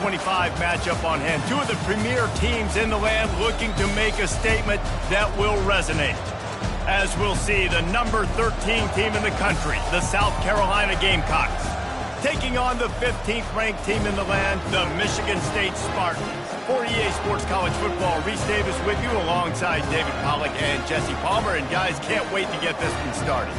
25 matchup on hand. Two of the premier teams in the land looking to make a statement that will resonate. As we'll see, the number 13 team in the country, the South Carolina Gamecocks, taking on the 15th ranked team in the land, the Michigan State Spartans. For EA Sports College Football, Reese Davis with you alongside David Pollack and Jesse Palmer. And guys, can't wait to get this one started.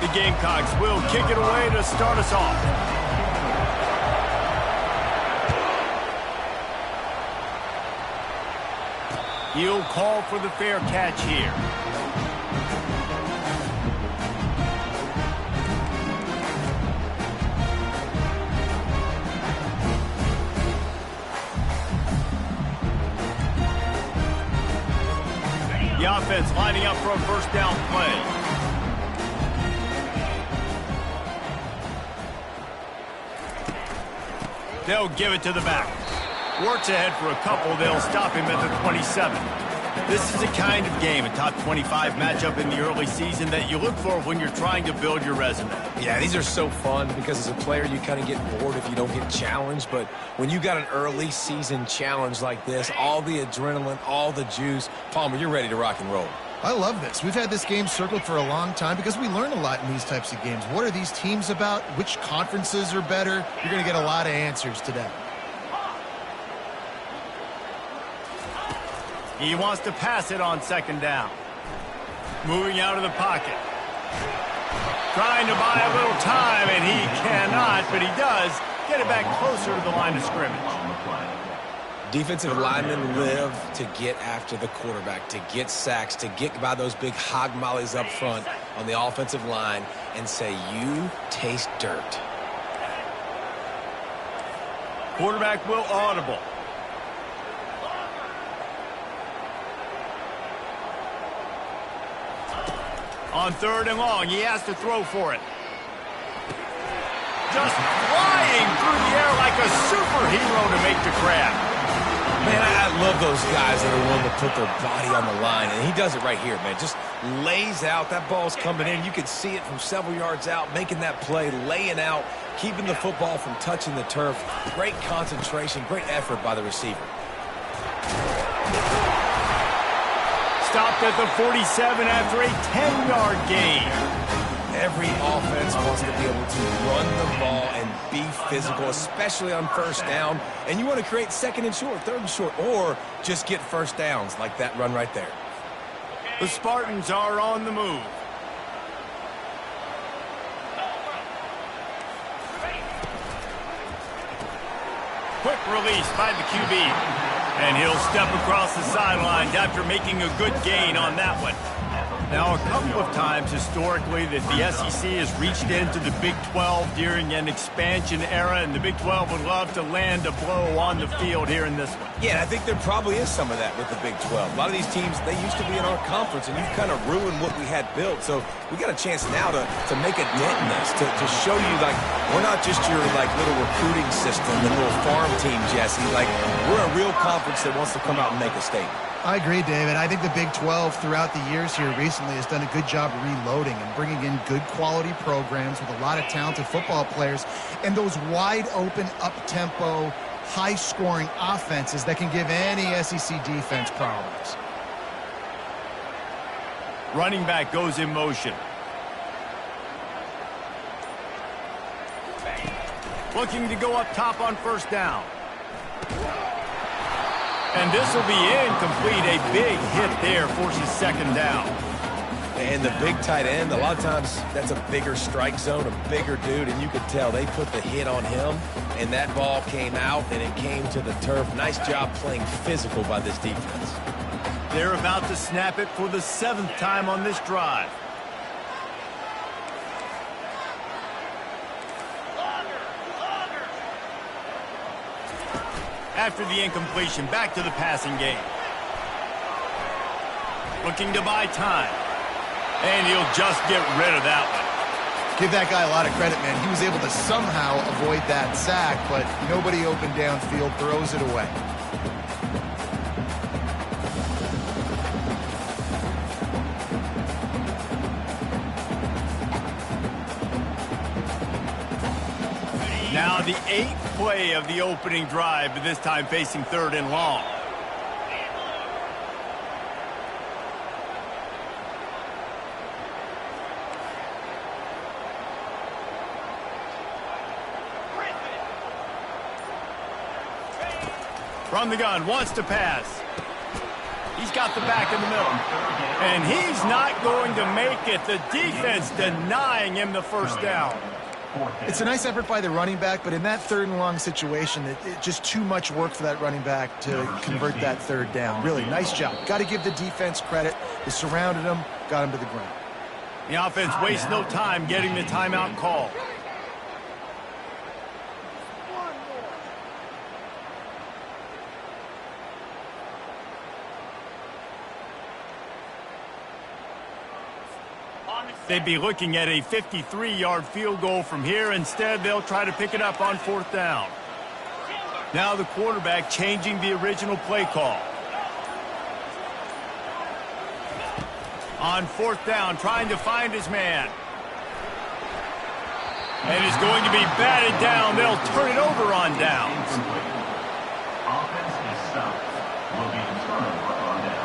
The Gamecocks will kick it away to start us off. He'll call for the fair catch here. The offense lining up for a first down play. They'll give it to the back. Works ahead for a couple. They'll stop him at the 27. This is the kind of game, a top 25 matchup in the early season, that you look for when you're trying to build your resume. Yeah, these are so fun because as a player, you kind of get bored if you don't get challenged. But when you got an early season challenge like this, all the adrenaline, all the juice, Palmer, you're ready to rock and roll. I love this. We've had this game circled for a long time because we learn a lot in these types of games. What are these teams about? Which conferences are better? You're going to get a lot of answers today. He wants to pass it on second down. Moving out of the pocket. Trying to buy a little time, and he cannot, but he does get it back closer to the line of scrimmage. Defensive linemen live to get after the quarterback, to get sacks, to get by those big hog mollies up front on the offensive line and say, you taste dirt. Quarterback will audible. On third and long, he has to throw for it. Just flying through the air like a superhero to make the grab. Man, I love those guys that are willing to put their body on the line, and he does it right here, man. Just lays out. That ball's coming in. You can see it from several yards out, making that play, laying out, keeping the football from touching the turf. Great concentration, great effort by the receiver. Stopped at the 47 after a 10-yard gain. Every offense wants to be able to run the ball and be physical, especially on first down. And you want to create second and short, third and short, or just get first downs like that run right there. The Spartans are on the move. Quick release by the QB. And he'll step across the sidelines after making a good gain on that one. Now, a couple of times historically that the SEC has reached into the Big 12 during an expansion era, and the Big 12 would love to land a blow on the field here in this one. Yeah, I think there probably is some of that with the Big 12. A lot of these teams, they used to be in our conference, and you've kind of ruined what we had built. So we got a chance now to make a dent in this, to show you, like, we're not just your, like, little recruiting system and little farm team, Jesse. Like, we're a real conference that wants to come out and make a statement. I agree, David. I think the Big 12 throughout the years here recently has done a good job reloading and bringing in good quality programs with a lot of talented football players and those wide open, up-tempo, high-scoring offenses that can give any SEC defense problems. Running back goes in motion. Looking to go up top on first down. And this will be incomplete. A big hit there forces second down. And the big tight end, a lot of times that's a bigger strike zone, a bigger dude, and you could tell they put the hit on him, and that ball came out, and it came to the turf. Nice job playing physical by this defense. They're about to snap it for the 7th time on this drive. After the incompletion, back to the passing game. Looking to buy time. And he'll just get rid of that one. Give that guy a lot of credit, man. He was able to somehow avoid that sack, but nobody open downfield, throws it away. Now the 8th play of the opening drive, but this time facing 3rd and long. From the gun, wants to pass. He's got the back in the middle. And he's not going to make it. The defense denying him the first down. It's a nice effort by the running back, but in that 3rd and long situation, it just too much work for that running back to convert that 3rd down. Really, nice job. Got to give the defense credit. They surrounded him, got him to the ground. The offense wastes no time getting the timeout call. They'd be looking at a 53-yard field goal from here. Instead, they'll try to pick it up on 4th down. Now the quarterback changing the original play call. On 4th down, trying to find his man. And is going to be batted down. They'll turn it over on downs. Offense is stopped. Will be a turnover on downs.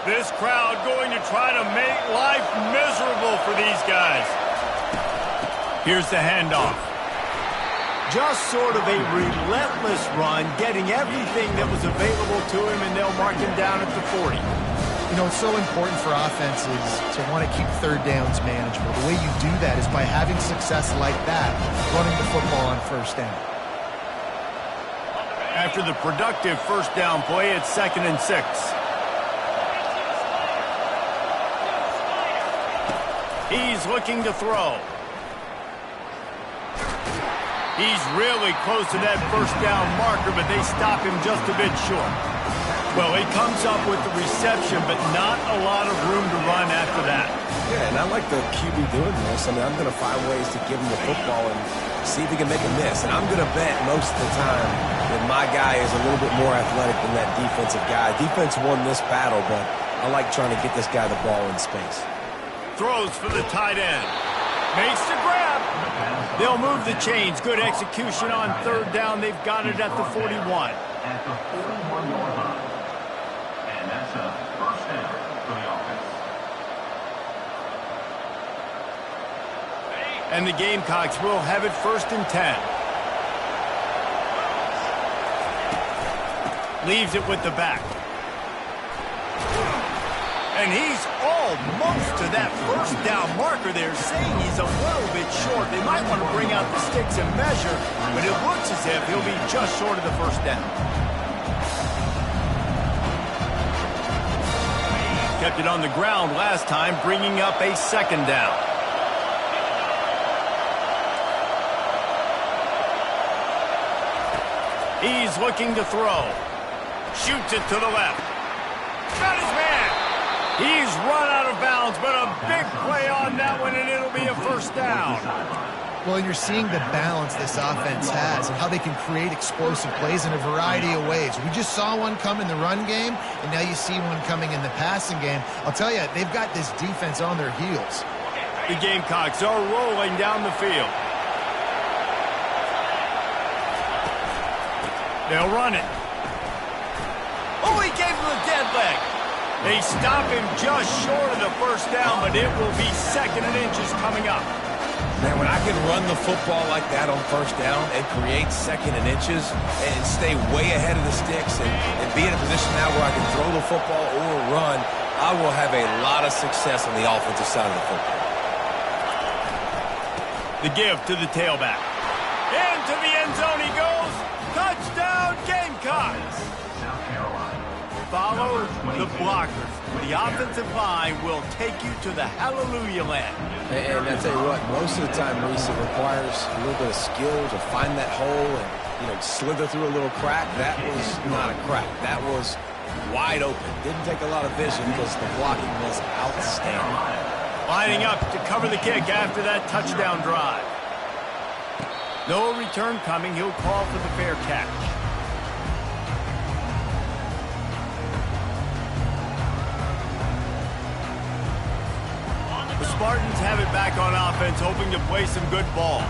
This crowd going to try to make life miserable for these guys. Here's the handoff. Just sort of a relentless run, getting everything that was available to him, and they'll mark him down at the 40. You know, it's so important for offenses to want to keep 3rd downs manageable. The way you do that is by having success like that, running the football on 1st down. After the productive 1st down play, it's 2nd and 6. He's looking to throw. He's really close to that 1st down marker, but they stop him just a bit short. Well, he comes up with the reception, but not a lot of room to run after that. Yeah, and I like the QB doing this. I mean, I'm going to find ways to give him the football and see if he can make a miss. And I'm going to bet most of the time that my guy is a little bit more athletic than that defensive guy. Defense won this battle, but I like trying to get this guy the ball in space. Throws for the tight end. Makes the grab. They'll move the chains. Good execution on 3rd down. They've got it at the 41. At the 41-yard line. And that's a 1st down for the offense. And the Gamecocks will have it 1st and 10. Leaves it with the back. And he's almost to that 1st down marker there, saying he's a little bit short. They might want to bring out the sticks and measure, but it looks as if he'll be just short of the 1st down. Kept it on the ground last time, bringing up a 2nd down. He's looking to throw. Shoots it to the left. Got his man. He's run out of bounds, but a big play on that one, and it'll be a 1st down. Well, and you're seeing the balance this offense has and how they can create explosive plays in a variety of ways. We just saw one come in the run game, and now you see one coming in the passing game. I'll tell you, they've got this defense on their heels. The Gamecocks are rolling down the field. They'll run it. Oh, he gave him a dead leg. They stop him just short of the 1st down, but it will be 2nd and inches coming up. Man, when I can run the football like that on 1st down and create 2nd and inches and stay way ahead of the sticks and be in a position now where I can throw the football or run, I will have a lot of success on the offensive side of the football. The give to the tailback. Into the end zone he goes. Touchdown, Gamecocks. South Carolina. Follow the blockers. the offensive line will take you to the hallelujah land. And I tell you what, most of the time, Reese, it requires a little bit of skill to find that hole and, slither through a little crack. That was not a crack. That was wide open. Didn't take a lot of vision because the blocking was outstanding. Lining up to cover the kick after that touchdown drive. No return coming. He'll call for the fair catch. The Spartans have it back on offense, hoping to play some good ball.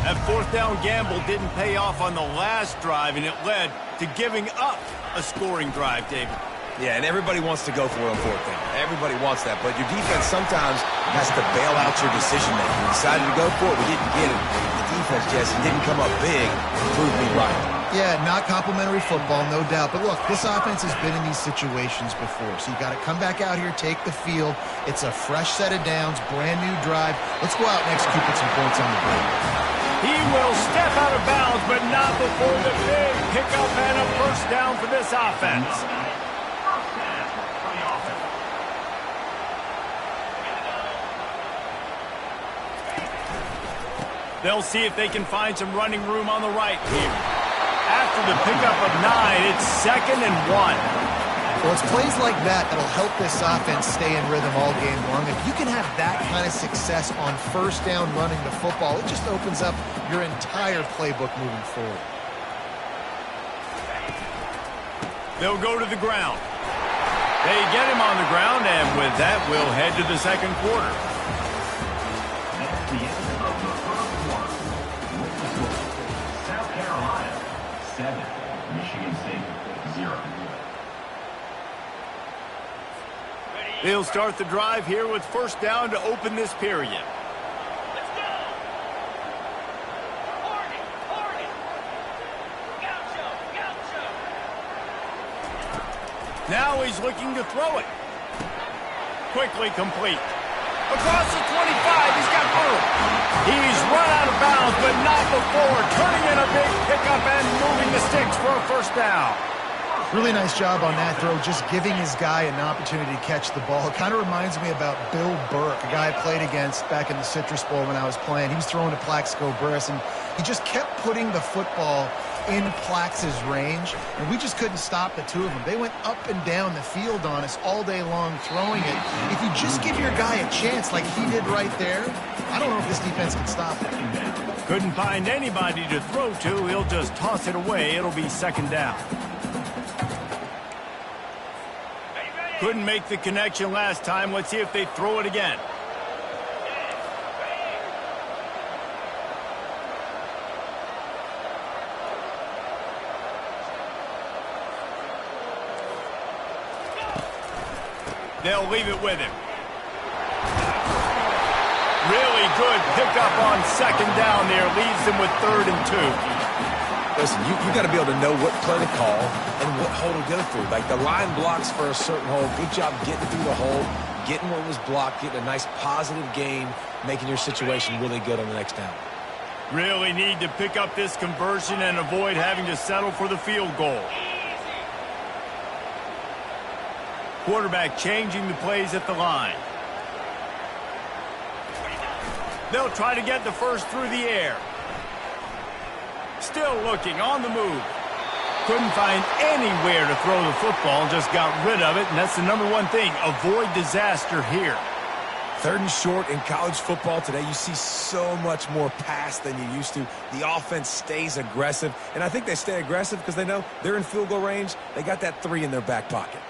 That fourth down gamble didn't pay off on the last drive, and it led to giving up a scoring drive, David. Yeah, and everybody wants to go for it on fourth down. Everybody wants that, but your defense sometimes has to bail out your decision-making. We decided to go for it. We didn't get it. The defense, Jesse, didn't come up big and prove me right. Yeah, not complimentary football, no doubt. But look, this offense has been in these situations before, so you got to come back out here, take the field. It's a fresh set of downs, brand new drive. Let's go out and execute, put some points on the board. He will step out of bounds, but not before the big pickup and a first down for this offense. They'll see if they can find some running room on the right here. After the pickup of 9, it's 2nd and 1. Well, it's plays like that that'll help this offense stay in rhythm all game long. If you can have that kind of success on first down running the football, it just opens up your entire playbook moving forward. They'll go to the ground. They get him on the ground, and with that, we'll head to the second quarter. That's the end of the first quarter. South Carolina, 7. Michigan State, 0. They'll start the drive here with first down to open this period. Let's go! Oregon! Gaucho! Now he's looking to throw it. Quickly complete. Across the 25, he's got room. He's run out of bounds, but not before turning in a big pickup and moving the sticks for a first down. Really nice job on that throw, just giving his guy an opportunity to catch the ball. It kind of reminds me about Bill Burke, a guy I played against back in the Citrus Bowl when I was playing. He was throwing to Plaxico Burress, and he just kept putting the football in Plax's range, and we just couldn't stop the two of them. They went up and down the field on us all day long throwing it. If you just give your guy a chance like he did right there, I don't know if this defense can stop it. Couldn't find anybody to throw to. He'll just toss it away. It'll be second down. Couldn't make the connection last time. Let's see if they throw it again. They'll leave it with him. Really good pickup on second down there. Leaves them with 3rd and 2. Listen, you got to be able to know what play to call and what hole to go through. Like, the line blocks for a certain hole. Good job getting through the hole, getting what was blocked, getting a nice positive gain, making your situation really good on the next down. Really need to pick up this conversion and avoid having to settle for the field goal. Quarterback changing the plays at the line. They'll try to get the first through the air. Still looking on the move. Couldn't find anywhere to throw the football, just got rid of it, and that's the number one thing. Avoid disaster here. 3rd and short in college football today. You see so much more pass than you used to. The offense stays aggressive, and I think they stay aggressive because they know they're in field goal range. They got that 3 in their back pocket.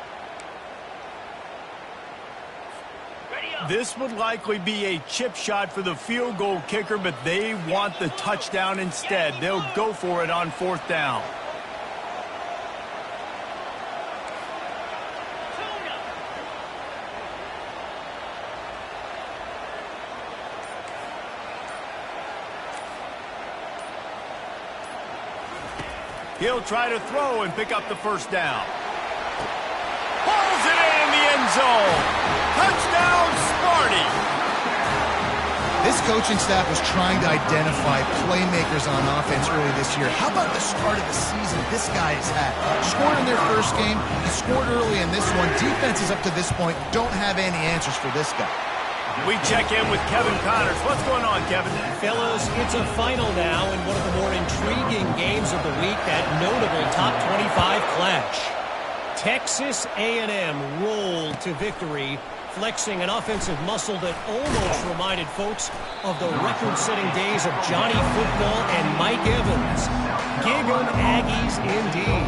This would likely be a chip shot for the field goal kicker, but they want the touchdown instead. They'll go for it on 4th down. He'll try to throw and pick up the first down. Pulls it in the end zone. Touchdown, Sparty. This coaching staff was trying to identify playmakers on offense early this year. How about the start of the season this guy has had? Scored in their first game. He scored early in this one. Defenses up to this point don't have any answers for this guy. We check in with Kevin Connors. What's going on, Kevin? Fellas, it's a final now in one of the more intriguing games of the week, that notable top 25 clash. Texas A&M rolled to victory, flexing an offensive muscle that almost reminded folks of the record-setting days of Johnny Football and Mike Evans. Gig 'em Aggies indeed.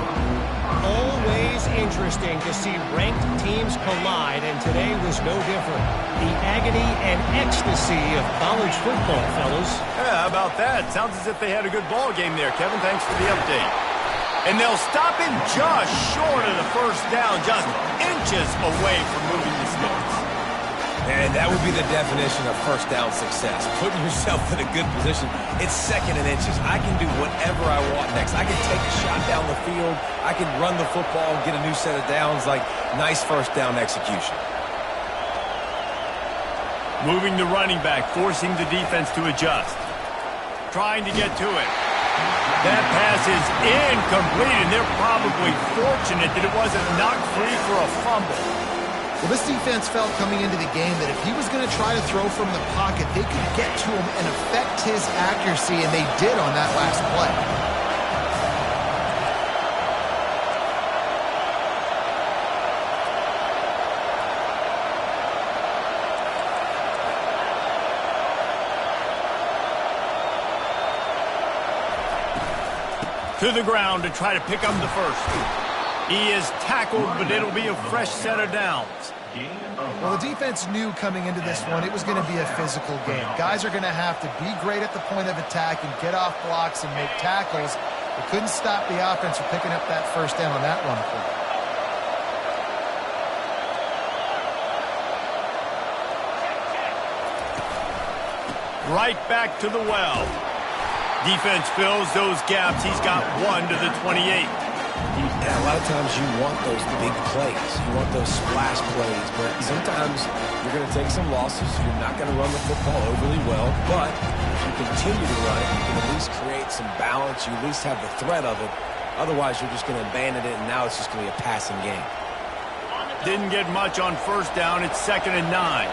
Always interesting to see ranked teams collide, and today was no different. The agony and ecstasy of college football, fellas. Yeah, how about that? Sounds as if they had a good ball game there, Kevin. Thanks for the update. And they'll stop him just short of the first down, just inches away from moving the sticks. And that would be the definition of first down success. Putting yourself in a good position. It's second and inches. I can do whatever I want next. I can take a shot down the field. I can run the football and get a new set of downs. Like, nice first down execution. Moving the running back, forcing the defense to adjust. Trying to get to it. That pass is incomplete, and they're probably fortunate that it wasn't knocked free for a fumble. Well, this defense felt coming into the game that if he was going to try to throw from the pocket, they could get to him and affect his accuracy, and they did on that last play. To the ground to try to pick up the first. He is tackled, but it'll be a fresh set of downs. Well, the defense knew coming into this one it was going to be a physical game. Guys are going to have to be great at the point of attack and get off blocks and make tackles. They couldn't stop the offense from picking up that first down on that run play. Right back to the well. Defense fills those gaps. He's got one to the 28. Yeah, a lot of times you want those big plays. You want those splash plays, but sometimes you're going to take some losses. You're not going to run the football overly well, but if you continue to run it, you can at least create some balance. You at least have the threat of it. Otherwise, you're just going to abandon it, and now it's just going to be a passing game. Didn't get much on first down. It's 2nd and 9.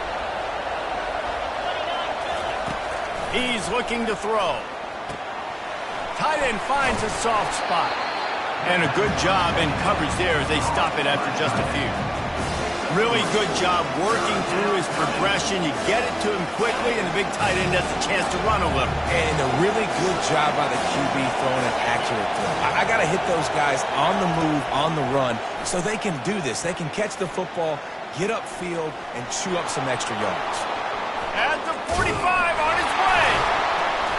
He's looking to throw. Tight end finds a soft spot. And a good job in coverage there as they stop it after just a few. Really good job working through his progression. You get it to him quickly, and the big tight end has a chance to run a little. And a really good job by the QB throwing an accurate throw. I got to hit those guys on the move, on the run, so they can do this. They can catch the football, get upfield, and chew up some extra yards. At the 45 on his way.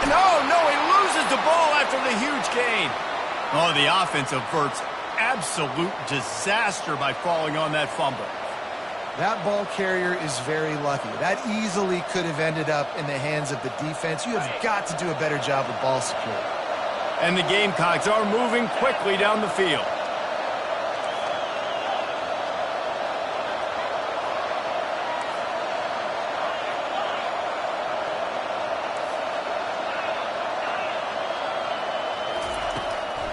And no, he loses the ball after the huge gain. Oh, the offense averts absolute disaster by falling on that fumble. That ball carrier is very lucky. That easily could have ended up in the hands of the defense. You have got to do a better job with ball security. And the Gamecocks are moving quickly down the field.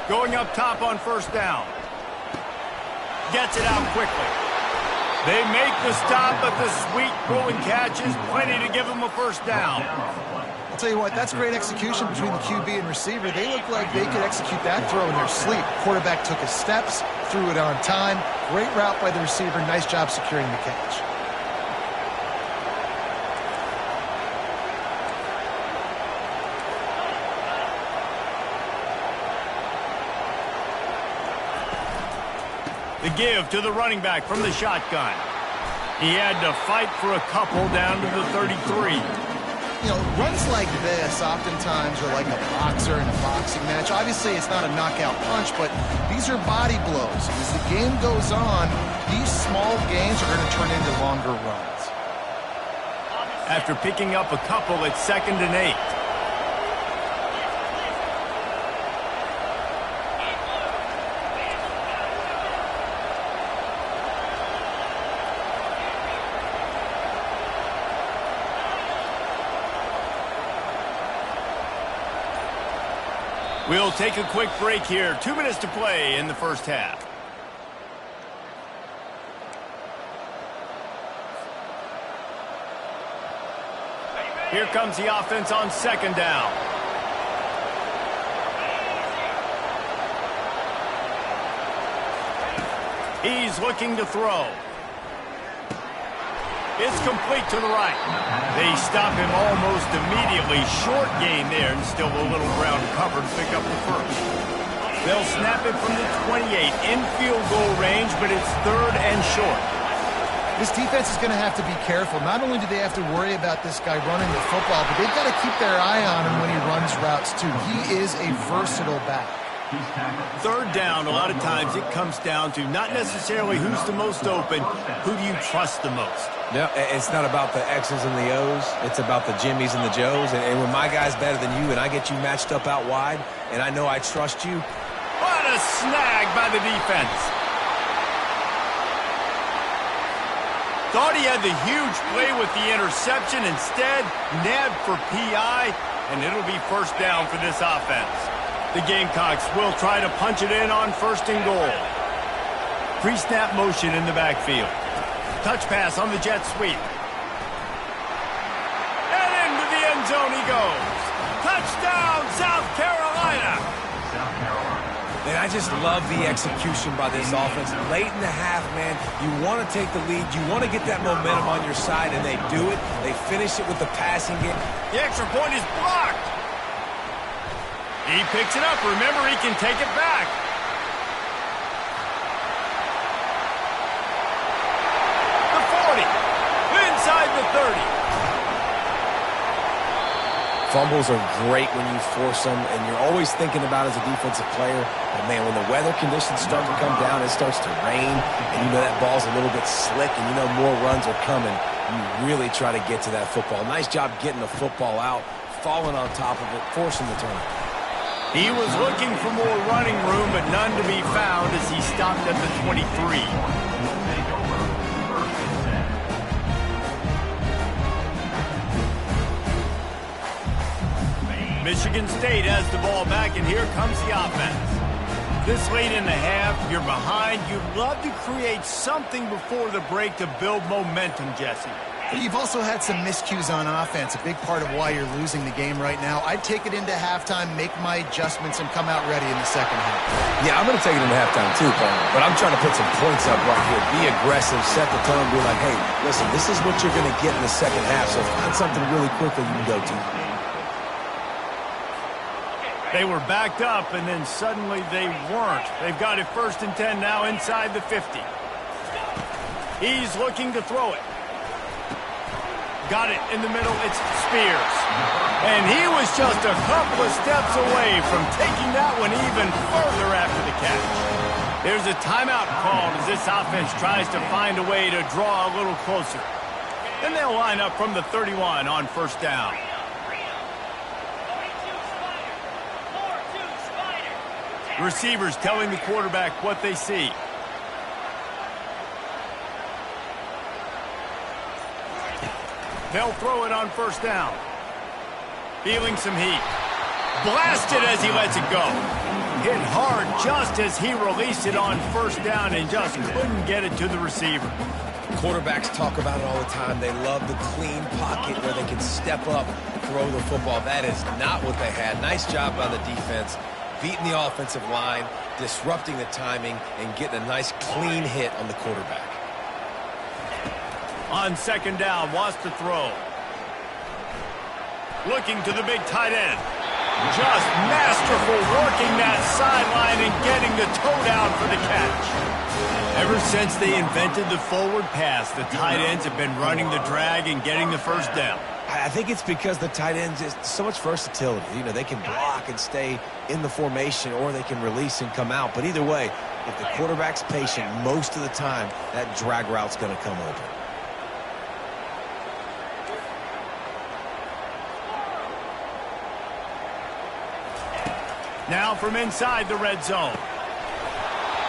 Going up top on first down. Gets it out quickly. They make the stop, but the sweet throw and catch is plenty to give them a first down. I'll tell you what, that's great execution between the QB and receiver. They look like they could execute that throw in their sleep. Quarterback took his steps, threw it on time. Great route by the receiver. Nice job securing the catch. The give to the running back from the shotgun. He had to fight for a couple down to the 33. You know, runs like this oftentimes are like a boxer in a boxing match. Obviously, it's not a knockout punch, but these are body blows. As the game goes on, these small gains are going to turn into longer runs. After picking up a couple, it's 2nd and 8. We'll take a quick break here. 2 minutes to play in the first half. Here comes the offense on second down. He's looking to throw. It's complete to the right. They stop him almost immediately. Short gain there, and still a little ground covered to pick up the first. They'll snap it from the 28 in field goal range, but it's third and short. This defense is going to have to be careful. Not only do they have to worry about this guy running the football, but they've got to keep their eye on him when he runs routes, too. He is a versatile back. Third down, a lot of times it comes down to not necessarily who's the most open, who do you trust the most? No, it's not about the X's and the O's. It's about the Jimmies and the Joes. And when my guy's better than you and I get you matched up out wide and I know I trust you. What a snag by the defense. Thought he had the huge play with the interception. Instead, nabbed for PI, and it'll be first down for this offense. The Gamecocks will try to punch it in on first and goal. Pre-snap motion in the backfield. Touch pass on the jet sweep. And into the end zone he goes. Touchdown, South Carolina. And I just love the execution by this offense. Late in the half, man, you want to take the lead. You want to get that momentum on your side, and they do it. They finish it with the passing game. The extra point is blocked. He picks it up. Remember, he can take it back. The 40. Inside the 30. Fumbles are great when you force them, and you're always thinking about as a defensive player, but man, when the weather conditions start to come down, it starts to rain, and you know that ball's a little bit slick, and you know more runs are coming. You really try to get to that football. Nice job getting the football out, falling on top of it, forcing the turnover. He was looking for more running room, but none to be found as he stopped at the 23. Michigan State has the ball back, and here comes the offense. This late in the half, you're behind. You'd love to create something before the break to build momentum, Jesse. You've also had some miscues on offense, a big part of why you're losing the game right now. I'd take it into halftime, make my adjustments, and come out ready in the second half. Yeah, I'm going to take it into halftime too, Paul. But I'm trying to put some points up right here. Be aggressive, set the tone, be like, hey, listen, this is what you're going to get in the second half, so find something really quickly you can go to. They were backed up, and then suddenly they weren't. They've got it first and 10 now inside the 50. He's looking to throw it. Got it in the middle. It's Spears. And he was just a couple of steps away from taking that one even further after the catch. There's a timeout called as this offense tries to find a way to draw a little closer. Then they'll line up from the 31 on first down. Receivers telling the quarterback what they see. They'll throw it on first down. Feeling some heat. Blasted as he lets it go. Hit hard just as he released it on first down and just couldn't get it to the receiver. Quarterbacks talk about it all the time. They love the clean pocket where they can step up, throw the football. That is not what they had. Nice job by the defense, beating the offensive line, disrupting the timing, and getting a nice clean hit on the quarterback. On second down, wants to throw. Looking to the big tight end. Just masterful working that sideline and getting the toe down for the catch. Ever since they invented the forward pass, the tight ends have been running the drag and getting the first down. I think it's because the tight ends is so much versatility. You know, they can block and stay in the formation, or they can release and come out. But either way, if the quarterback's patient most of the time, that drag route's going to come open. Now from inside the red zone.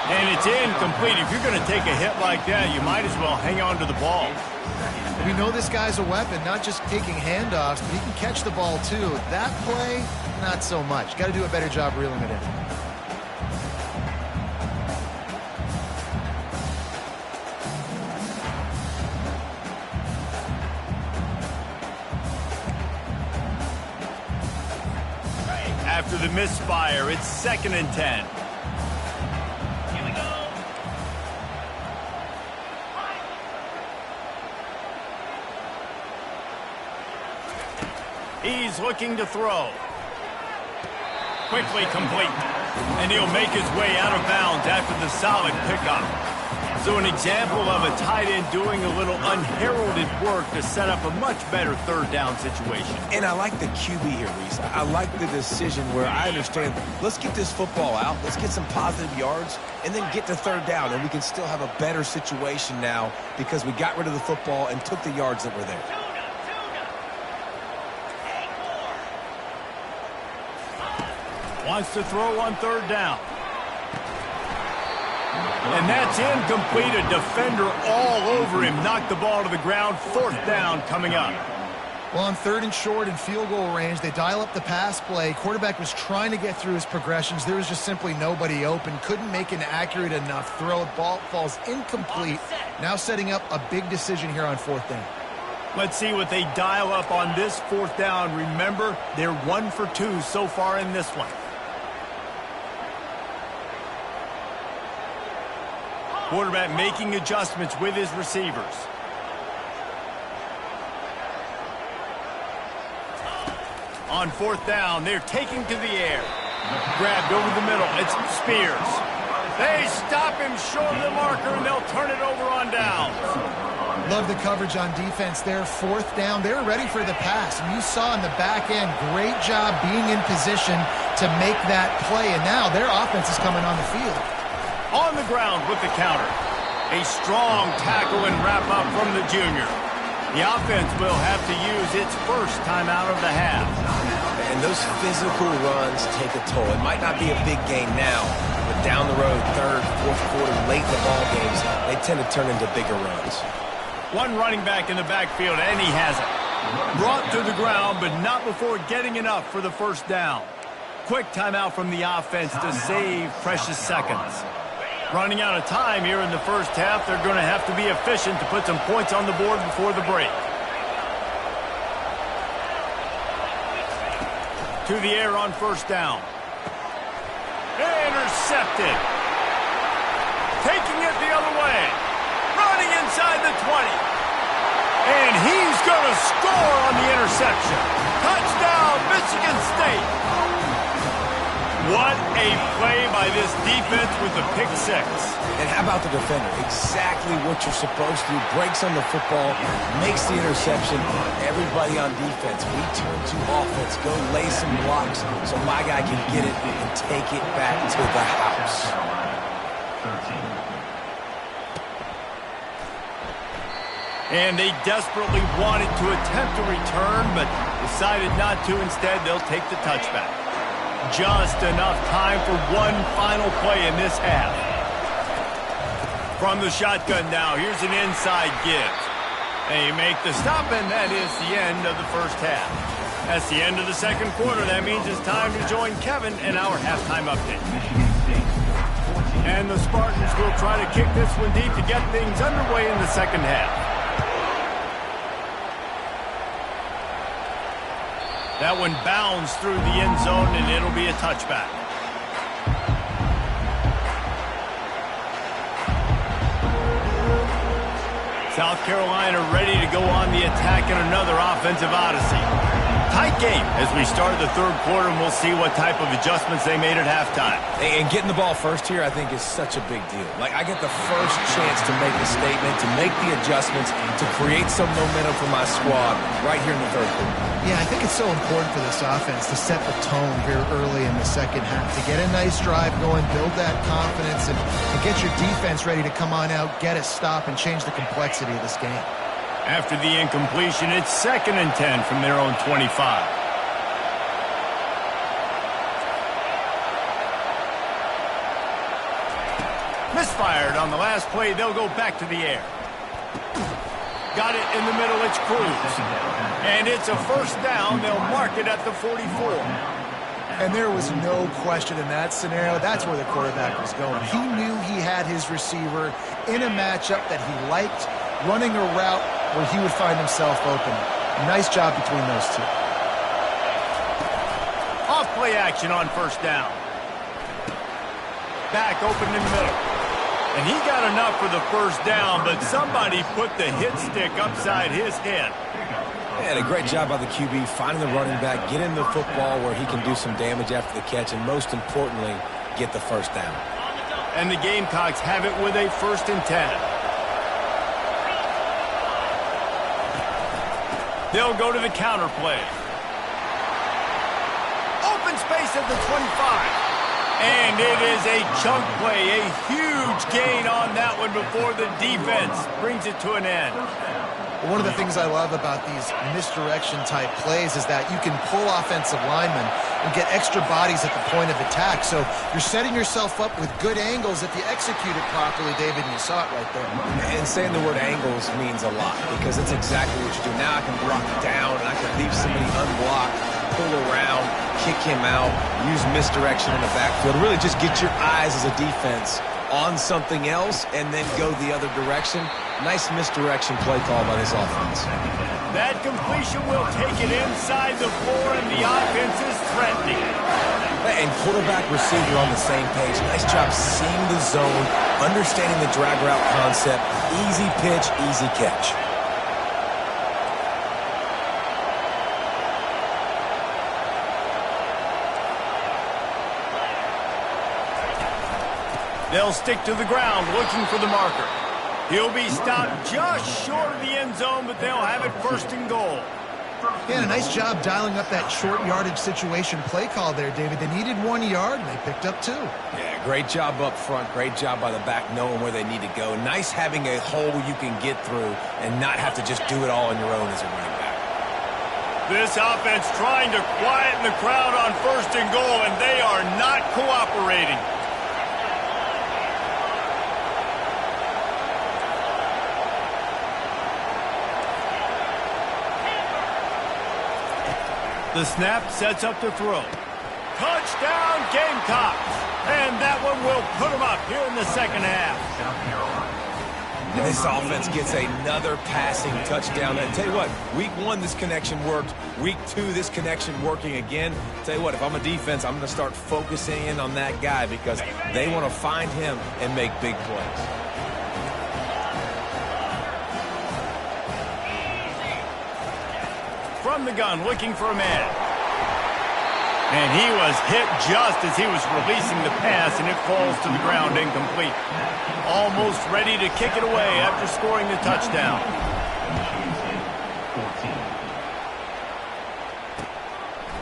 And it's incomplete. If you're going to take a hit like that, you might as well hang on to the ball. We know this guy's a weapon, not just taking handoffs, but he can catch the ball too. That play, not so much. Got to do a better job reeling it in. After the misfire, it's 2nd and 10. Here we go. He's looking to throw. Quickly complete. And he'll make his way out of bounds after the solid pickup. So an example of a tight end doing a little unheralded work to set up a much better 3rd down situation. And I like the QB here, Reese. I like the decision where I understand, let's get this football out, let's get some positive yards, and then get to 3rd down, and we can still have a better situation now because we got rid of the football and took the yards that were there. Wants to throw on 3rd down. And that's incomplete. A defender all over him. Knocked the ball to the ground. 4th down coming up. Well, on 3rd and short and field goal range, they dial up the pass play. Quarterback was trying to get through his progressions. There was just simply nobody open. Couldn't make an accurate enough throw. The ball falls incomplete. Now setting up a big decision here on 4th down. Let's see what they dial up on this 4th down. Remember, they're 1 for 2 so far in this one. Quarterback making adjustments with his receivers. On 4th down, they're taking to the air. Grabbed over the middle. It's Spears. They stop him short of the marker, and they'll turn it over on down. Love the coverage on defense there. 4th down. They were ready for the pass. And you saw in the back end, great job being in position to make that play. And now their offense is coming on the field. On the ground with the counter. A strong tackle and wrap-up from the junior. The offense will have to use its first timeout of the half. And those physical runs take a toll. It might not be a big game now, but down the road, 3rd, 4th quarter, late in the ball games, they tend to turn into bigger runs. One running back in the backfield, and he has it. Brought to the ground, but not before getting enough for the 1st down. Quick timeout from the offense to save precious seconds. Running out of time here in the 1st half. They're going to have to be efficient to put some points on the board before the break. To the air on 1st down. Intercepted. Taking it the other way. Running inside the 20. And he's going to score on the interception. Touchdown, Michigan State. What a play by this defense with the pick 6. And how about the defender? Exactly what you're supposed to do. Breaks on the football, makes the interception. Everybody on defense, we turn to offense. Go lay some blocks so my guy can get it and take it back to the house. And they desperately wanted to attempt a return, but decided not to. Instead, they'll take the touchback. Just enough time for one final play in this half. From the shotgun now, here's an inside give. They make the stop, and that is the end of the 1st half. That's the end of the 2nd quarter. That means it's time to join Kevin in our halftime update. And the Spartans will try to kick this one deep to get things underway in the 2nd half. That one bounds through the end zone, and it'll be a touchback. South Carolina ready to go on the attack in another offensive odyssey. Tight game as we start the 3rd quarter, and we'll see what type of adjustments they made at halftime. And getting the ball first here, I think, is such a big deal. Like, I get the first chance to make a statement, to make the adjustments, to create some momentum for my squad right here in the 3rd quarter. Yeah, I think it's so important for this offense to set the tone here early in the 2nd half, to get a nice drive going, build that confidence, and get your defense ready to come on out, get a stop, and change the complexity of this game. After the incompletion, it's 2nd and 10 from their own 25. Misfired on the last play. They'll go back to the air. Got it in the middle. It's Cruz. And it's a first down. They'll mark it at the 44. And there was no question in that scenario. That's where the quarterback was going. He knew he had his receiver in a matchup that he liked, running a route where he would find himself open. Nice job between those two. Off play action on first down. Back open in the middle. And he got enough for the first down, but somebody put the hit stick upside his head. And a great job by the QB finding the running back, getting the football where he can do some damage after the catch, and most importantly, get the first down. And the Gamecocks have it with a 1st and 10. They'll go to the counter play. Open space at the 25. And it is a chunk play, a huge gain on that one before the defense brings it to an end. One of the things I love about these misdirection type plays is that you can pull offensive linemen and get extra bodies at the point of attack. So you're setting yourself up with good angles if you execute it properly, David, and you saw it right there. And saying the word angles means a lot because it's exactly what you do. Now I can block down and I can leave somebody unblocked, pull around, kick him out, use misdirection in the backfield. Really just get your eyes as a defense on something else and then go the other direction. Nice misdirection play call by this offense. That completion will take it inside the 4, and the offense is threatening. And quarterback receiver on the same page. Nice job seeing the zone, understanding the drag route concept. Easy pitch, easy catch. They'll stick to the ground looking for the marker. He'll be stopped just short of the end zone, but they'll have it 1st and goal. Yeah, a nice job dialing up that short yardage situation play call there, David. They needed 1 yard, and they picked up 2. Yeah, great job up front. Great job by the back knowing where they need to go. Nice having a hole you can get through and not have to just do it all on your own as a running back. This offense trying to quieten the crowd on 1st and goal, and they are not cooperating. The snap sets up to throw. Touchdown, Gamecocks! And that one will put them up here in the second half. And this offense gets another passing touchdown. And tell you what, week 1, this connection worked. Week 2, this connection working again. Tell you what, if I'm a defense, I'm going to start focusing in on that guy because they want to find him and make big plays. From the gun, looking for a man. And he was hit just as he was releasing the pass, and it falls to the ground incomplete. Almost ready to kick it away after scoring the touchdown.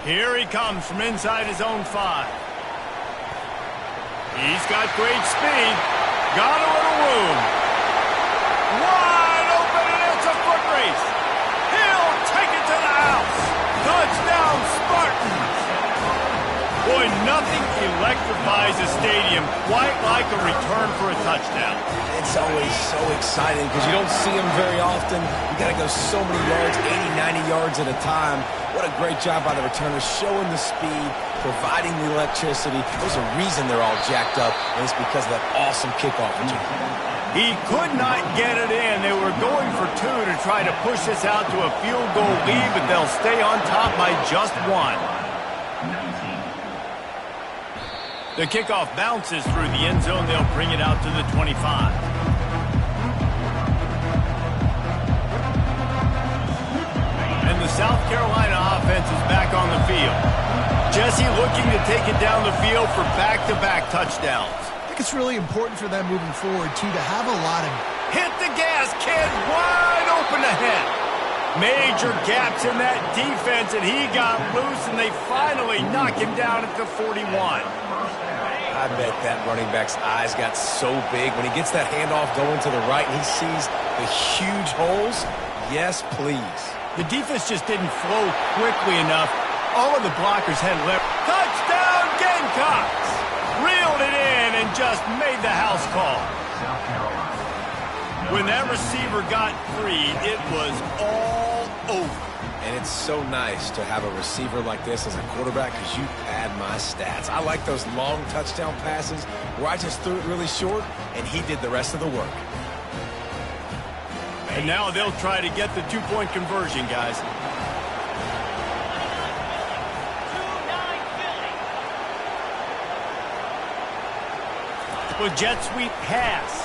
Here he comes from inside his own 5. He's got great speed. Got a little room. Wide open, and it's a foot race. He'll take it to the house. Touchdown, Spartans. Boy, nothing electrifies a stadium quite like a return for a touchdown. It's always so exciting because you don't see them very often. You got to go so many yards, 80, 90 yards at a time. What a great job by the returners, showing the speed, providing the electricity. There's a reason they're all jacked up, and it's because of that awesome kickoff return. He could not get it in. They were going for 2 to try to push this out to a field goal lead, but they'll stay on top by just 1. The kickoff bounces through the end zone. They'll bring it out to the 25. And the South Carolina offense is back on the field. Jesse looking to take it down the field for back-to-back touchdowns. I think it's really important for them moving forward, too, to have a lot of... Hit the gas, kid. Wide open ahead. Major gaps in that defense, and he got loose, and they finally knock him down at the 41. I bet that running back's eyes got so big when he gets that handoff going to the right and he sees the huge holes. Yes, please. The defense just didn't flow quickly enough. All of the blockers had left. Touchdown, Gamecocks! Reeled it in, and just made the house call. South Carolina. When that receiver got free, it was all over. And it's so nice to have a receiver like this as a quarterback because you pad my stats. I like those long touchdown passes where I just threw it really short and he did the rest of the work. And now they'll try to get the two-point conversion, guys. With jet sweep pass.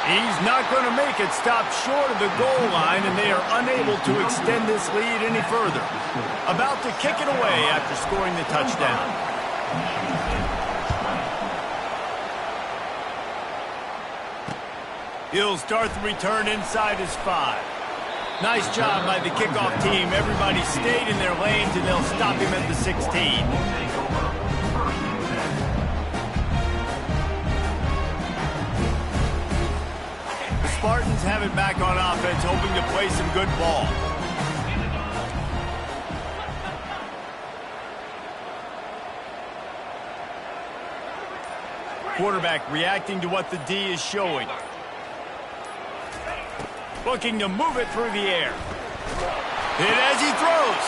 He's not going to make it. Stop short of the goal line, and they are unable to extend this lead any further. About to kick it away after scoring the touchdown. He'll start the return inside his 5. Nice job by the kickoff team. Everybody stayed in their lanes, and they'll stop him at the 16. Spartans have it back on offense, hoping to play some good ball. Quarterback reacting to what the D is showing. Looking to move it through the air. Hit as he throws.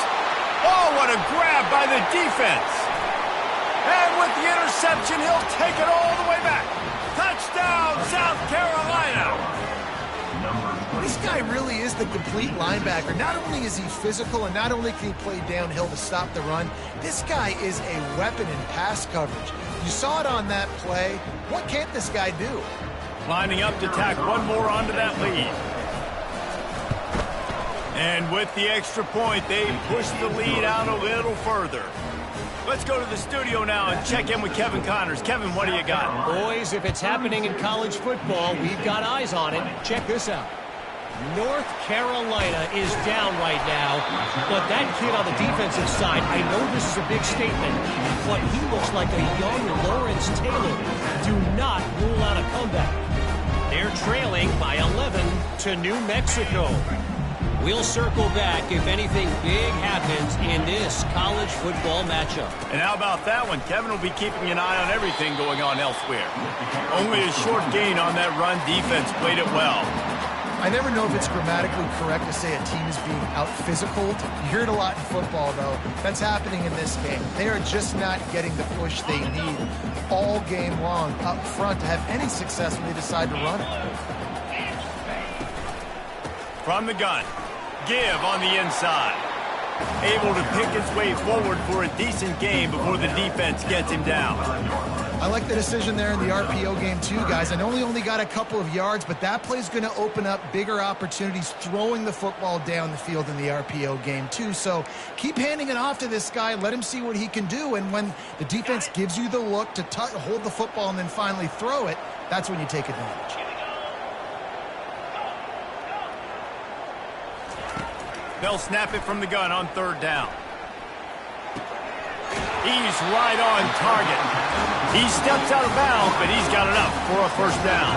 Oh, what a grab by the defense. And with the interception, he'll take it all the way back. Touchdown, South Carolina. This guy really is the complete linebacker. Not only is he physical and not only can he play downhill to stop the run, this guy is a weapon in pass coverage. You saw it on that play. What can't this guy do? Lining up to tack one more onto that lead. And with the extra point, they push the lead out a little further. Let's go to the studio now and check in with Kevin Connors. Kevin, what do you got? Boys, if it's happening in college football, we've got eyes on it. Check this out. North Carolina is down right now, but that kid on the defensive side, I know this is a big statement, but he looks like a young Lawrence Taylor. Do not rule out a comeback. They're trailing by 11 to New Mexico. We'll circle back if anything big happens in this college football matchup. And how about that one? Kevin will be keeping an eye on everything going on elsewhere. Only a short gain on that run. Defense played it well. I never know if it's grammatically correct to say a team is being out-physicaled. You hear it a lot in football, though. That's happening in this game. They are just not getting the push they need all game long up front to have any success when they decide to run it. From the gun. Give on the inside. Able to pick his way forward for a decent game before the defense gets him down. I like the decision there in the RPO game too, guys. I know he only got a couple of yards, but that play's going to open up bigger opportunities throwing the football down the field in the RPO game too. So keep handing it off to this guy. Let him see what he can do. And when the defense gives you the look to hold the football and then finally throw it, that's when you take advantage. They'll snap it from the gun on third down. He's right on target. He steps out of bounds, but he's got enough for a first down.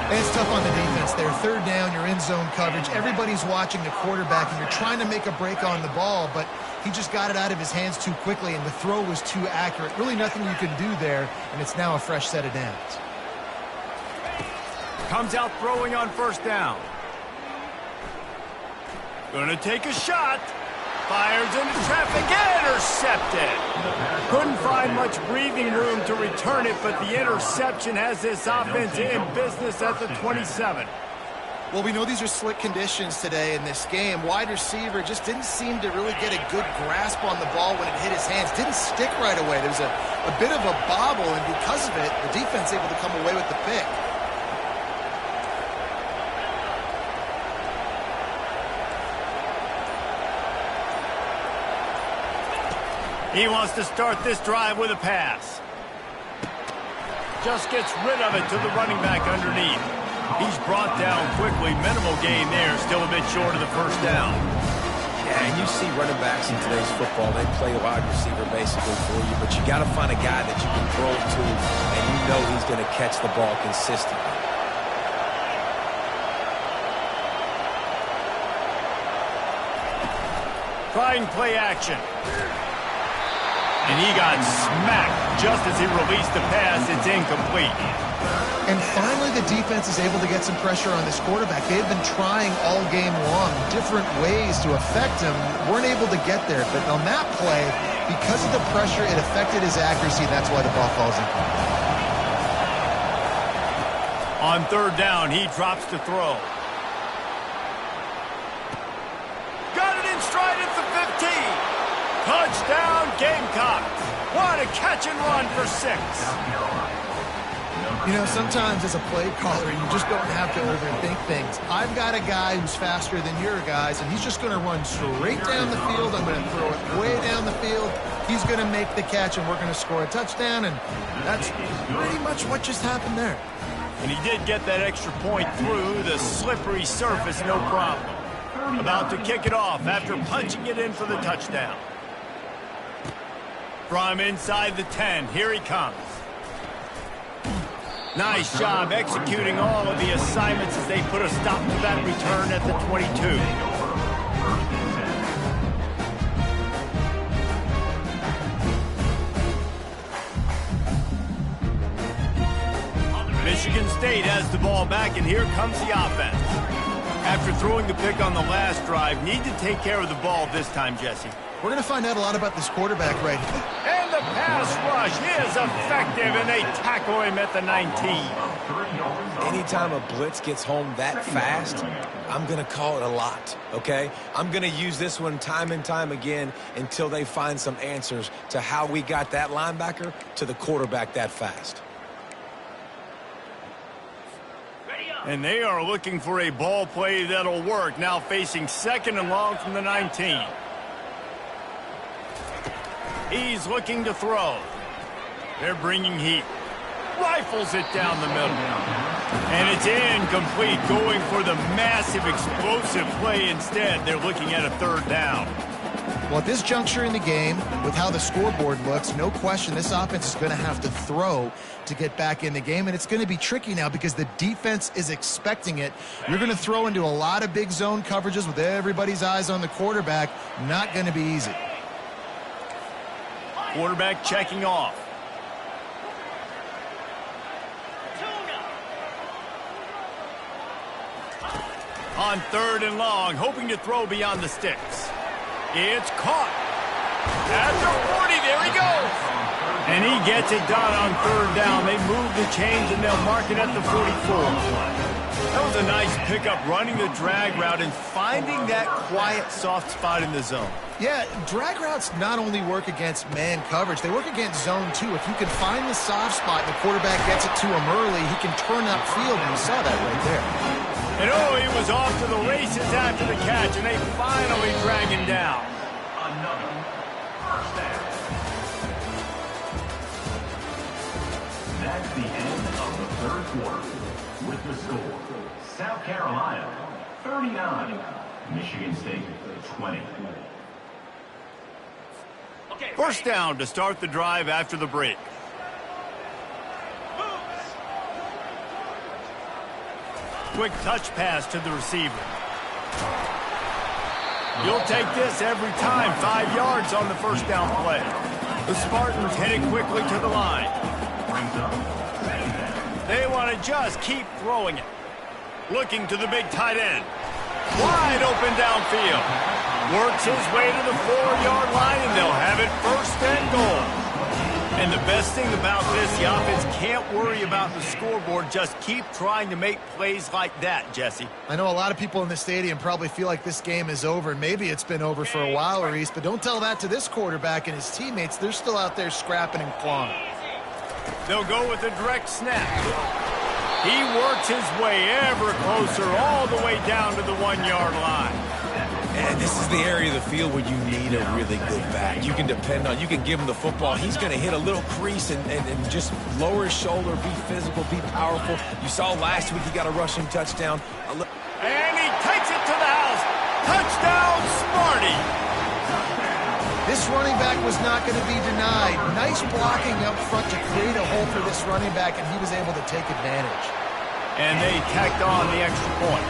And it's tough on the defense there. Third down, you're in zone coverage. Everybody's watching the quarterback, and you're trying to make a break on the ball, but he just got it out of his hands too quickly, and the throw was too accurate. Really nothing you can do there, and it's now a fresh set of downs. Comes out throwing on first down. Gonna take a shot. Fires into traffic. Intercepted. Couldn't find much breathing room to return it, but the interception has this offense in business at the 27. Well, we know these are slick conditions today in this game. Wide receiver just didn't seem to really get a good grasp on the ball when it hit his hands. Didn't stick right away. There was a bit of a bobble, and because of it, the defense able to come away with the pick. He wants to start this drive with a pass. Just gets rid of it to the running back underneath. He's brought down quickly. Minimal gain there. Still a bit short of the first down. Yeah, and you see running backs in today's football, they play wide receiver basically for you, but you got to find a guy that you can throw it to, and you know he's going to catch the ball consistently. Trying play action. And he got smacked just as he released the pass. It's incomplete. And finally, the defense is able to get some pressure on this quarterback. They've been trying all game long different ways to affect him. Weren't able to get there. But on that play, because of the pressure, it affected his accuracy. That's why the ball falls in. On third down, he drops to throw. Got it in stride at the 15. Touchdown, Gamecocks. What a catch and run for 6. You know, sometimes as a play caller, you just don't have to overthink things. I've got a guy who's faster than your guys, and he's just going to run straight down the field. I'm going to throw it way down the field. He's going to make the catch, and we're going to score a touchdown, and that's pretty much what just happened there. And he did get that extra point through the slippery surface, no problem. About to kick it off after punching it in for the touchdown. From inside the 10, here he comes. Nice job executing all of the assignments as they put a stop to that return at the 22. Michigan State has the ball back, and here comes the offense. After throwing the pick on the last drive, need to take care of the ball this time, Jesse. We're going to find out a lot about this quarterback right here. And the pass rush is effective, and they tackle him at the 19. Anytime a blitz gets home that fast, I'm going to call it a lot, okay? I'm going to use this one time and time again until they find some answers to how we got that linebacker to the quarterback that fast. And they are looking for a ball play that'll work. Now facing 2nd and long from the 19. He's looking to throw. They're bringing heat. Rifles it down the middle. And it's incomplete, going for the massive explosive play instead. They're looking at a 3rd down. Well, at this juncture in the game, with how the scoreboard looks, no question this offense is going to have to throw to get back in the game, and it's going to be tricky now because the defense is expecting it. You're going to throw into a lot of big zone coverages with everybody's eyes on the quarterback. Not going to be easy. Quarterback checking off. On 3rd and long, hoping to throw beyond the sticks. It's caught. At the 40, there he goes. And he gets it done on 3rd down. They move the chains, and they'll mark it at the 44. That was a nice pickup, running the drag route and finding that quiet, soft spot in the zone. Yeah, drag routes not only work against man coverage, they work against zone too. If you can find the soft spot and the quarterback gets it to him early, he can turn upfield, and you saw that right there. And oh, he was off to the races after the catch, and they finally drag him down. Another first down. That's the end of the 3rd quarter. With the score, South Carolina 39, Michigan State 20. First down to start the drive after the break. Quick touch pass to the receiver. You'll take this every time. 5 yards on the first down play. The Spartans headed quickly to the line. They want to just keep throwing it. Looking to the big tight end. Wide open downfield. Works his way to the 4-yard line, and they'll have it 1st and goal. And the best thing about this, the offense can't worry about the scoreboard. Just keep trying to make plays like that, Jesse. I know a lot of people in the stadium probably feel like this game is over, and maybe it's been over for a while, Reese, but don't tell that to this quarterback and his teammates. They're still out there scrapping and clawing. They'll go with a direct snap. He works his way ever closer all the way down to the 1-yard line. And this is the area of the field where you need a really good back. You can depend on, you can give him the football. He's going to hit a little crease and just lower his shoulder, be physical, be powerful. You saw last week he got a rushing touchdown. And he takes it to the house. Touchdown, Sparty. This running back was not going to be denied. Nice blocking up front to create a hole for this running back, and he was able to take advantage. And they tacked on the extra point.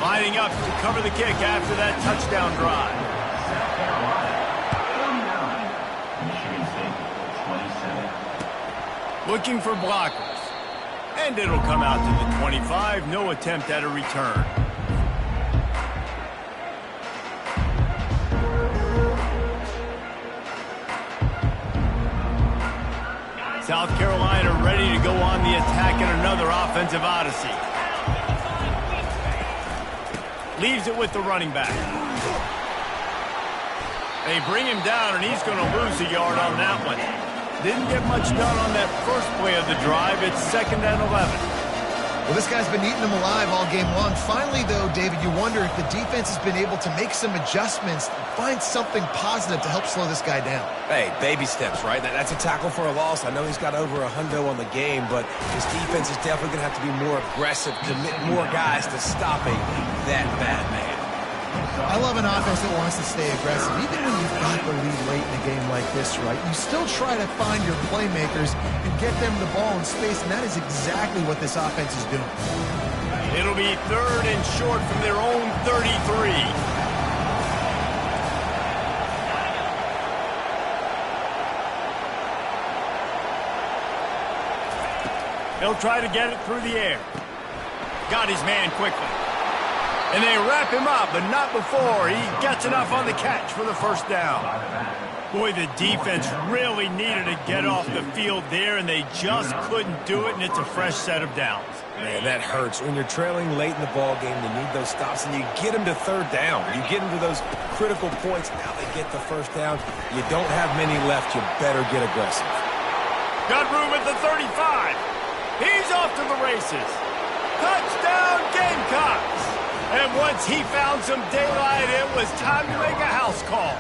Lining up to cover the kick after that touchdown drive. South Carolina 39, Michigan State Looking for blockers. And it'll come out to the 25. No attempt at a return. South Carolina ready to go on the attack in another offensive odyssey. Leaves it with the running back. They bring him down, and he's going to lose a yard on that one. Didn't get much done on that first play of the drive. It's 2nd and 11. Well, this guy's been eating them alive all game long. Finally, though, David, you wonder if the defense has been able to make some adjustments, find something positive to help slow this guy down. Hey, baby steps, right? That's a tackle for a loss. I know he's got over $100 on the game, but his defense is definitely going to have to be more aggressive, commit more guys to stopping that bad man. I love an offense that wants to stay aggressive. Even when you've got the lead late in a game like this, right, you still try to find your playmakers and get them the ball in space, and that is exactly what this offense is doing. It'll be 3rd and short from their own 33. He'll try to get it through the air. Got his man quickly. And they wrap him up, but not before he gets enough on the catch for the first down. Boy, the defense really needed to get off the field there, and they just couldn't do it, and it's a fresh set of downs. Man, that hurts. When you're trailing late in the ball game, you need those stops, and you get them to 3rd down. You get them to those critical points. Now they get the 1st down. You don't have many left. You better get aggressive. Got room at the 35. He's off to the races. Touchdown, Gamecocks! And once he found some daylight, it was time to make a house call.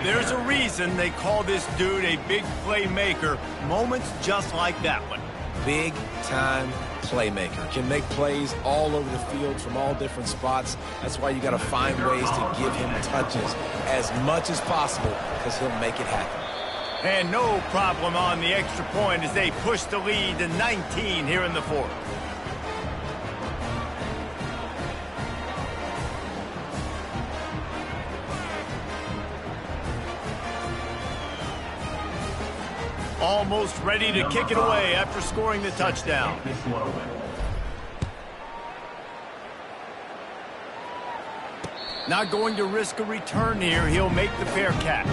There's a reason they call this dude a big playmaker. Moments just like that one. Big-time playmaker. Can make plays all over the field from all different spots. That's why you got to find ways to give him touches as much as possible, because he'll make it happen. And no problem on the extra point as they push the lead to 19 here in the 4th. Almost ready to kick it away after scoring the touchdown. Not going to risk a return here. He'll make the fair catch.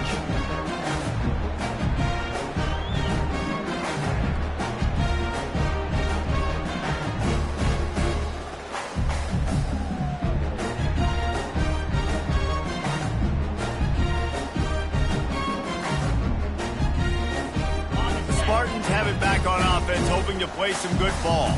Spartans have it back on offense, hoping to play some good ball.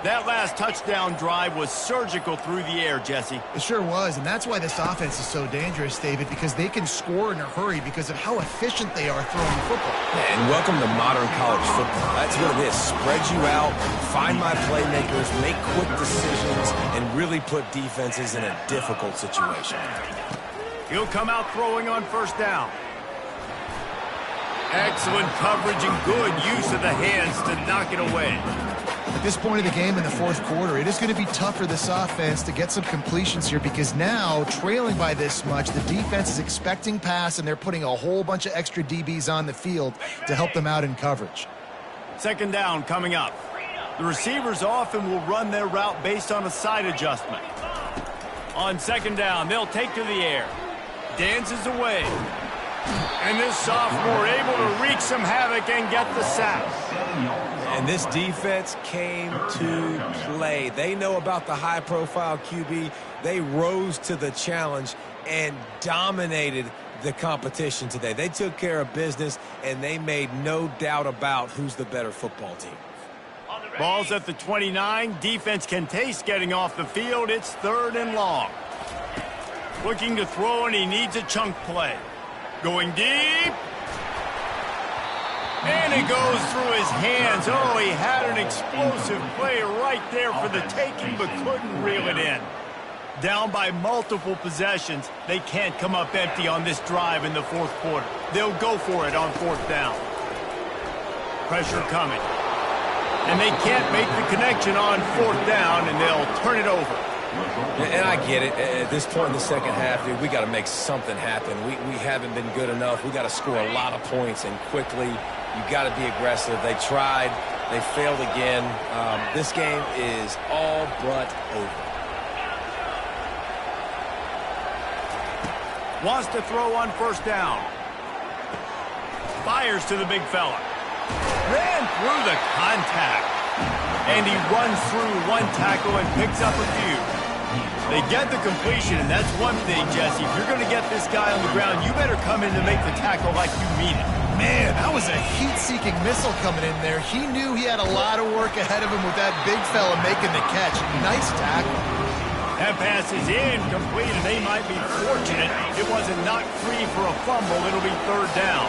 That last touchdown drive was surgical through the air, Jesse. It sure was, and that's why this offense is so dangerous, David, because they can score in a hurry because of how efficient they are throwing the football. And welcome to modern college football. That's what it is. Spread you out, find my playmakers, make quick decisions, and really put defenses in a difficult situation. He'll come out throwing on 1st down. Excellent coverage and good use of the hands to knock it away. At this point of the game in the 4th quarter, it is going to be tough for this offense to get some completions here because now, trailing by this much, the defense is expecting pass, and they're putting a whole bunch of extra DBs on the field to help them out in coverage. 2nd down coming up. The receivers often will run their route based on a side adjustment. On 2nd down, they'll take to the air. Dances away. And this sophomore able to wreak some havoc and get the sack. And this defense came to play. They know about the high-profile QB. They rose to the challenge and dominated the competition today. They took care of business, and they made no doubt about who's the better football team. Ball's at the 29. Defense can taste getting off the field. It's 3rd and long. Looking to throw, and he needs a chunk play. Going deep. And it goes through his hands. Oh, he had an explosive play right there for the taking, but couldn't reel it in. Down by multiple possessions, they can't come up empty on this drive in the 4th quarter. They'll go for it on 4th down. Pressure coming. And they can't make the connection on 4th down, and they'll turn it over. And I get it. At this point in the 2nd half, dude, we got to make something happen. We haven't been good enough. We got to score a lot of points and quickly. You got to be aggressive. They tried. They failed again. This game is all but over. Wants to throw on first down. Fires to the big fella. Ran through the contact. And he runs through one tackle and picks up a few. They get the completion, and that's one thing, Jesse. If you're going to get this guy on the ground, you better come in to make the tackle like you mean it. Man, that was a heat-seeking missile coming in there. He knew he had a lot of work ahead of him with that big fella making the catch. Nice tackle. That pass is incomplete, and they might be fortunate it wasn't knocked free for a fumble. It'll be third down.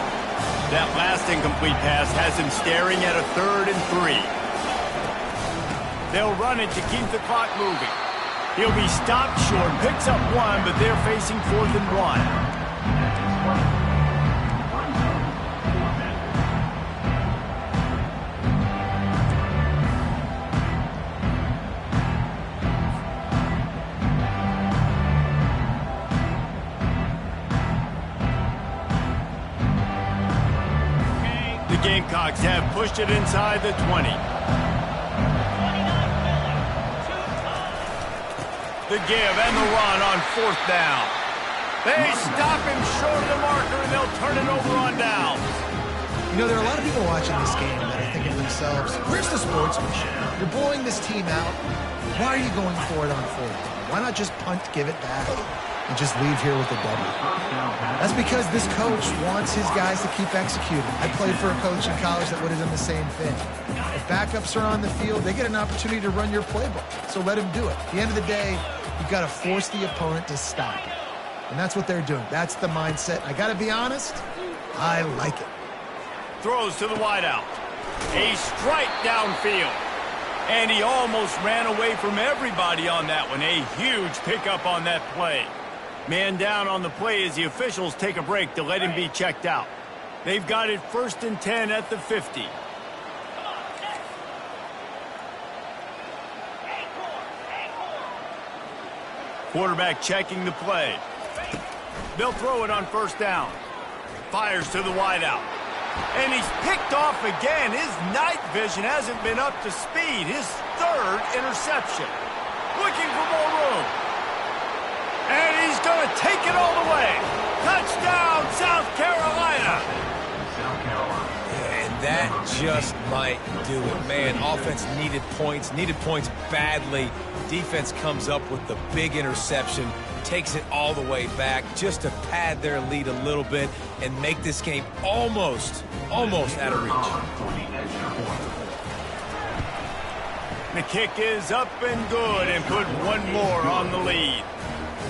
That last incomplete pass has him staring at a 3rd and 3. They'll run it to keep the clock moving. He'll be stopped short, picks up 1, but they're facing 4th and 1. The Gamecocks have pushed it inside the 20. The give and the run on 4th down. They stop him short of the marker, and they'll turn it over on downs. You know, there are a lot of people watching this game that are thinking to themselves, where's the sportsmanship? You're blowing this team out. Why are you going for it on 4th down? Why not just punt, give it back, and just leave here with a W? That's because this coach wants his guys to keep executing. I played for a coach in college that would have done the same thing. If backups are on the field, they get an opportunity to run your playbook, so let them do it. At the end of the day, you've got to force the opponent to stop it. And that's what they're doing. That's the mindset. I got to be honest, I like it. Throws to the wideout. A strike downfield. And he almost ran away from everybody on that one. A huge pickup on that play. Man down on the play as the officials take a break to let him be checked out. They've got it 1st and 10 at the 50. Quarterback checking the play. They'll throw it on 1st down. Fires to the wideout. And he's picked off again. His night vision hasn't been up to speed. His 3rd interception. Looking for more room. And he's going to take it all the way. Touchdown, South Carolina. And that just might do it. Man, offense needed points badly. Defense comes up with the big interception, takes it all the way back just to pad their lead a little bit and make this game almost out of reach. The kick is up and good and put one more on the lead.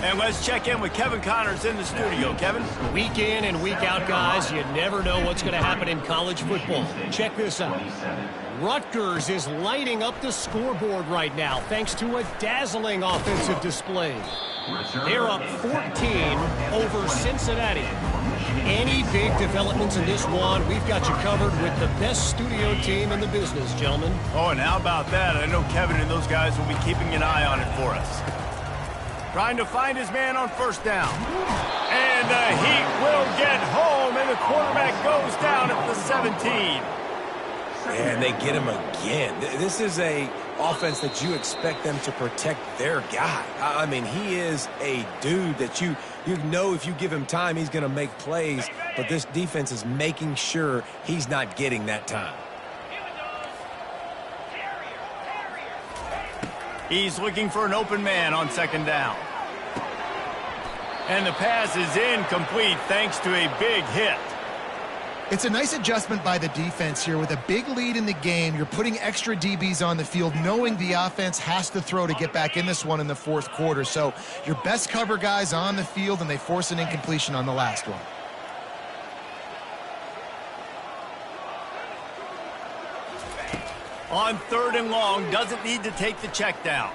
And let's check in with Kevin Connors in the studio. Kevin? Week in and week out, guys, you never know what's going to happen in college football. Check this out. Rutgers is lighting up the scoreboard right now thanks to a dazzling offensive display. They're up 14 over Cincinnati. Any big developments in this one, we've got you covered with the best studio team in the business, gentlemen. Oh, and how about that? I know Kevin and those guys will be keeping an eye on it for us. Trying to find his man on 1st down. And the Heat will get home, and the quarterback goes down at the 17. And they get him again. This is a offense that you expect them to protect their guy. I mean, he is a dude that you know if you give him time, he's going to make plays. But this defense is making sure he's not getting that time. He's looking for an open man on 2nd down. And the pass is incomplete thanks to a big hit. It's a nice adjustment by the defense here. With a big lead in the game, you're putting extra DBs on the field, knowing the offense has to throw to get back in this one in the 4th quarter. So your best cover guys on the field, and they force an incompletion on the last one. On 3rd and long, doesn't need to take the check down.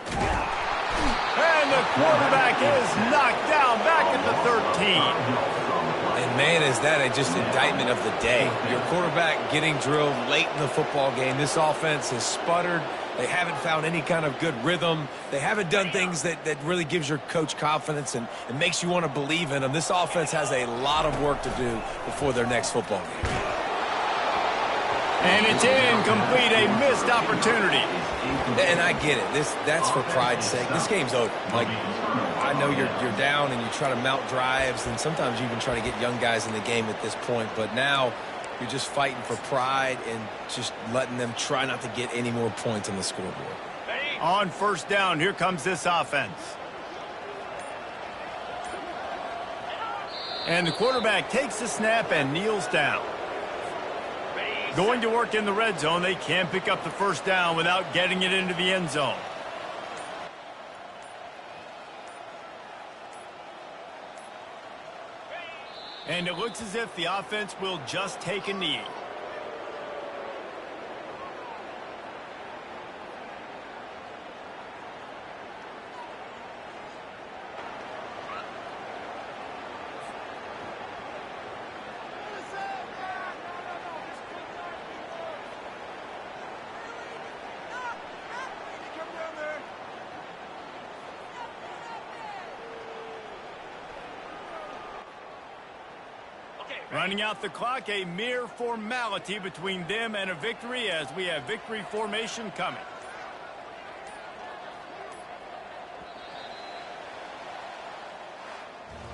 And the quarterback is knocked down back at the 13. And man, is that just indictment of the day. Your quarterback getting drilled late in the football game. This offense has sputtered. They haven't found any kind of good rhythm. They haven't done things that really gives your coach confidence and makes you want to believe in them. This offense has a lot of work to do before their next football game. And it's incomplete, a missed opportunity. And I get it. That's for pride's sake. This game's over. Like, I know you're down and you try to mount drives, and sometimes you even try to get young guys in the game at this point. But now you're just fighting for pride and just letting them try not to get any more points on the scoreboard. On first down, here comes this offense. And the quarterback takes the snap and kneels down. Going to work in the red zone, they can't pick up the first down without getting it into the end zone. And it looks as if the offense will just take a knee. Running out the clock, a mere formality between them and a victory as we have victory formation coming.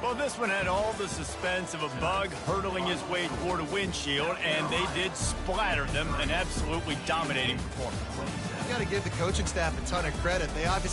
Well, this one had all the suspense of a bug hurtling his way toward a windshield, and they did splatter them, an absolutely dominating performance. You got to give the coaching staff a ton of credit. They obviously